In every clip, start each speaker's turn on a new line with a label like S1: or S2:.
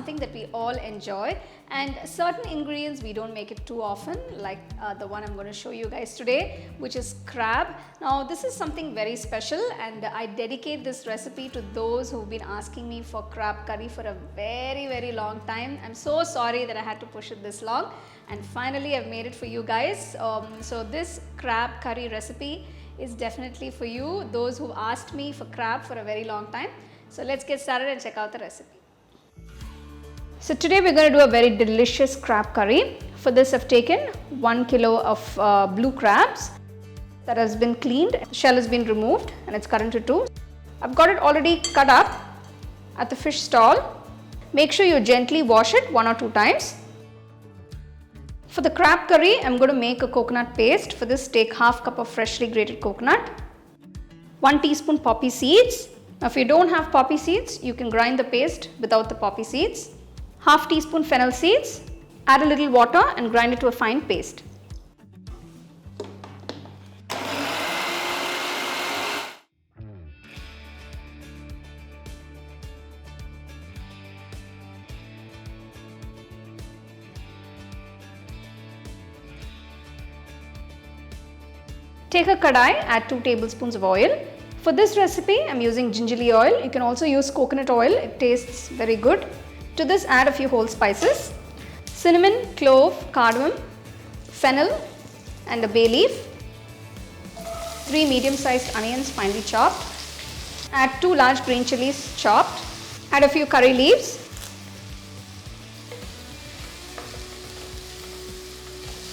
S1: something that we all enjoy, and certain ingredients we don't make it too often, like the one I'm going to show you guys today, which is crab. Now this is something very special, and I dedicate this recipe to those who've been asking me for crab curry for a very long time. I'm so sorry that I had to push it this long, and finally I've made it for you guys. So this crab curry recipe is definitely for you, those who asked me for crab for a very long time. So let's get started and check out the recipe. So today we're going to do a very delicious crab curry. For this I've taken 1 kilo of blue crabs that has been cleaned. The shell has been removed and it's cut into 2. I've got it already cut up at the fish stall. Make sure you gently wash it 1 or 2 times. For the crab curry, I'm going to make a coconut paste. For this, take half cup of freshly grated coconut, 1 teaspoon poppy seeds. Now if you don't have poppy seeds, you can grind the paste without the poppy seeds. Half teaspoon fennel seeds, add a little water and grind it to a fine paste. Take a kadai, add 2 tablespoons of oil. For this recipe, I'm using gingelly oil. You can also use coconut oil, it tastes very good. To this, add a few whole spices: cinnamon, clove, cardamom, fennel and a bay leaf, 3 medium-sized onions finely chopped, add 2 large green chilies chopped, add a few curry leaves,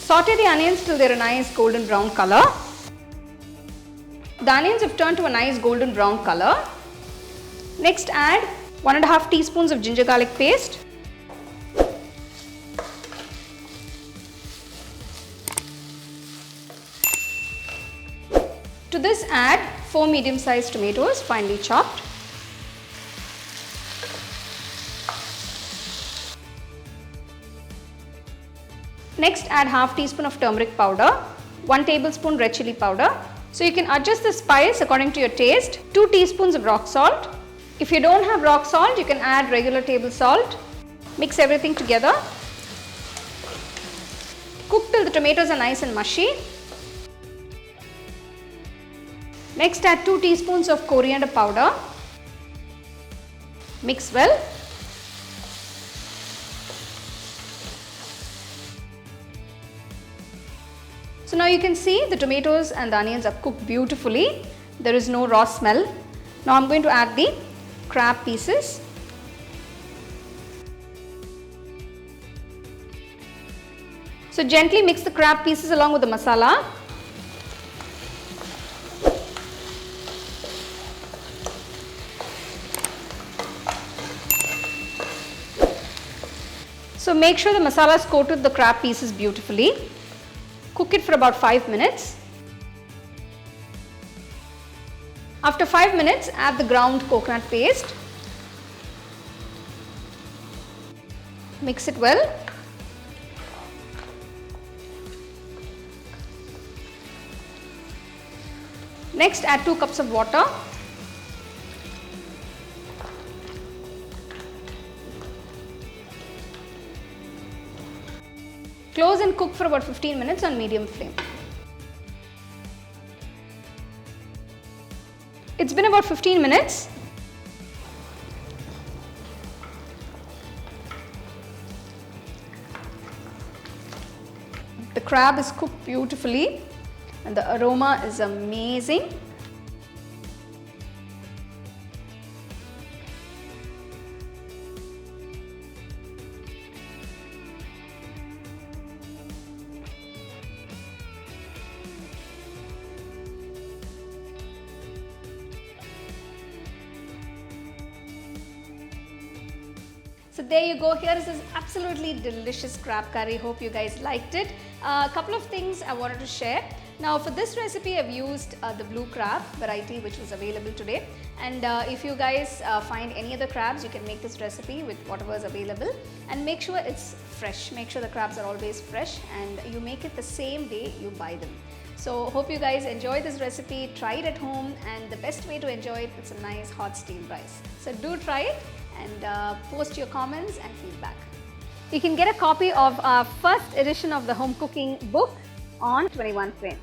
S1: saute the onions till they're a nice golden brown color. The onions have turned to a nice golden brown color. Next add 1.5 teaspoons of ginger garlic paste, to this add 4 medium-sized tomatoes finely chopped, next add half teaspoon of turmeric powder, 1 tablespoon red chili powder. So you can adjust the spice according to your taste. 2 teaspoons of rock salt. If you don't have rock salt, you can add regular table salt. Mix everything together. Cook till the tomatoes are nice and mushy. Next add 2 teaspoons of coriander powder. Mix well. So now you can see the tomatoes and the onions are cooked beautifully. There is no raw smell. Now I'm going to add the crab pieces. So gently mix the crab pieces along with the masala. So make sure the masala has coated the crab pieces beautifully. Cook it for about 5 minutes. After 5 minutes, add the ground coconut paste. Mix it well. Next, add 2 cups of water. Close and cook for about 15 minutes on medium flame. It's been about 15 minutes. The crab is cooked beautifully and the aroma is amazing. So there you go, here is this absolutely delicious crab curry. Hope you guys liked it. A couple of things I wanted to share. Now for this recipe I've used the blue crab variety which was available today, and if you guys find any other crabs, you can make this recipe with whatever is available, and make sure it's fresh. Make sure the crabs are always fresh and you make it the same day you buy them. So hope you guys enjoy this recipe, try it at home, and the best way to enjoy it, it's a nice hot steamed rice. So do try it and post your comments and feedback. You can get a copy of our first edition of the home cooking book on 21 frames.